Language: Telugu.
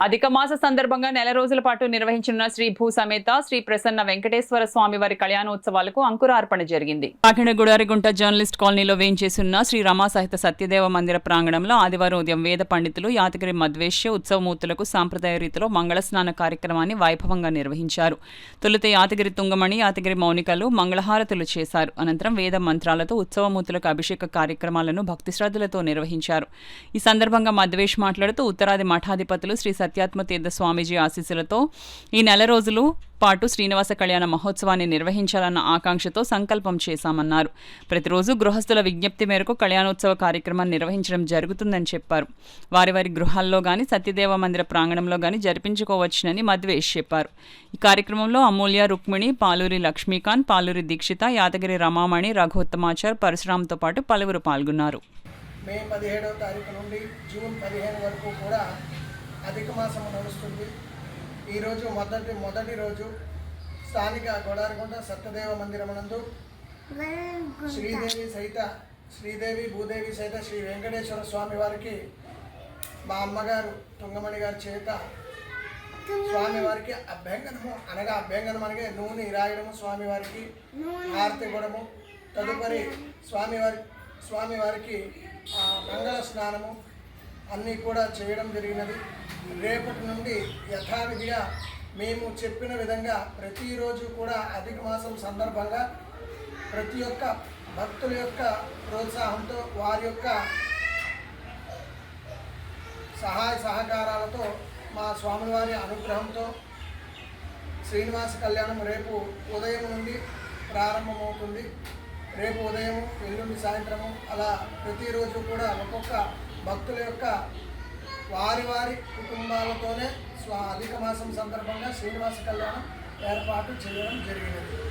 అధిక మాస సందర్భంగా నెల రోజుల పాటు నిర్వహించిన శ్రీ భూ సమేత శ్రీ ప్రసన్న వెంకటేశ్వర స్వామి వారి కళ్యాణోత్సవాలకు అంకురార్పణ జరిగింది. కాకినాడ గుడారిగుంట జర్నలిస్ట్ కాలనీలో వేంచేసున్న శ్రీ రమా సహిత సత్యదేవ మందిర ప్రాంగణంలో ఆదివారం ఉదయం వేద పండితులు యాతగిరి మధ్వేశ్య ఉత్సవమూర్తులకు సాంప్రదాయ రీతిలో మంగళ స్నాన కార్యక్రమాన్ని వైభవంగా నిర్వహించారు. తొలుత యాతగిరి తుంగమణి, యాతగిరి మౌనికలు మంగళహారతులు చేశారు. అనంతరం వేద మంత్రాలతో ఉత్సవమూర్తులకు అభిషేక కార్యక్రమాలను భక్తి శ్రద్ధలతో నిర్వహించారు. ఈ సందర్భంగా మధ్వేష్ మాట్లాడుతూ ఉత్తరాది మఠాధిపతులు శ్రీ సత్యాత్మతీర్థ స్వామీజీ ఆశీస్సులతో ఈ నెల రోజులు పాటు శ్రీనివాస కళ్యాణ మహోత్సవాన్ని నిర్వహించాలన్న ఆకాంక్షతో సంకల్పం చేశామన్నారు. ప్రతిరోజు గృహస్థుల విజ్ఞప్తి మేరకు కళ్యాణోత్సవ కార్యక్రమాన్ని నిర్వహించడం జరుగుతుందని చెప్పారు. వారి వారి గృహాల్లో గాని సత్యదేవ మందిర ప్రాంగణంలో గాని జరిపించుకోవచ్చునని మధ్వేష్ చెప్పారు. ఈ కార్యక్రమంలో అమూల్య, రుక్మిణి, పాలూరి లక్ష్మీకాంత్, పాలూరి దీక్షిత, యాదగిరి రమామణి, రఘుత్తమాచార్, పరశురాంతో పాటు పలువురు పాల్గొన్నారు. మే 17వ తారీఖు నుండి జూన్ 15 వరకు కూడా అధిక మాసం నడుస్తుంది. ఈరోజు మొదటి రోజు స్థానిక గోడారిగుంట సత్యదేవ మందిరమునందు శ్రీదేవి భూదేవి సహిత శ్రీ వెంకటేశ్వర స్వామి వారికి మా అమ్మగారు తుంగమణి గారి చేత స్వామివారికి అభ్యంగనము అనగా నూనె రాయడము, స్వామివారికి హారతి ఇవ్వడము, తదుపరి స్వామివారికి మంగళ స్నానము అన్నీ కూడా చేయడం జరిగినది. రేపటి నుండి యథావిధిగా మేము చెప్పిన విధంగా ప్రతిరోజు కూడా అధిక మాసం సందర్భంగా ప్రతి ఒక్క భక్తుల యొక్క ప్రోత్సాహంతో, వారి యొక్క సహాయ సహకారాలతో, మా స్వామివారి అనుగ్రహంతో శ్రీనివాస కళ్యాణం రేపు ఉదయం నుండి ప్రారంభమవుతుంది. రేపు ఉదయం, ఎల్లుండి సాయంత్రము, అలా ప్రతిరోజు కూడా ఒక్కొక్క భక్తుల యొక్క వారి కుటుంబాలతోనే అధిక మాసం సందర్భంగా శ్రీనివాస కళ్యాణం ఏర్పాటు చేయడం జరిగినది.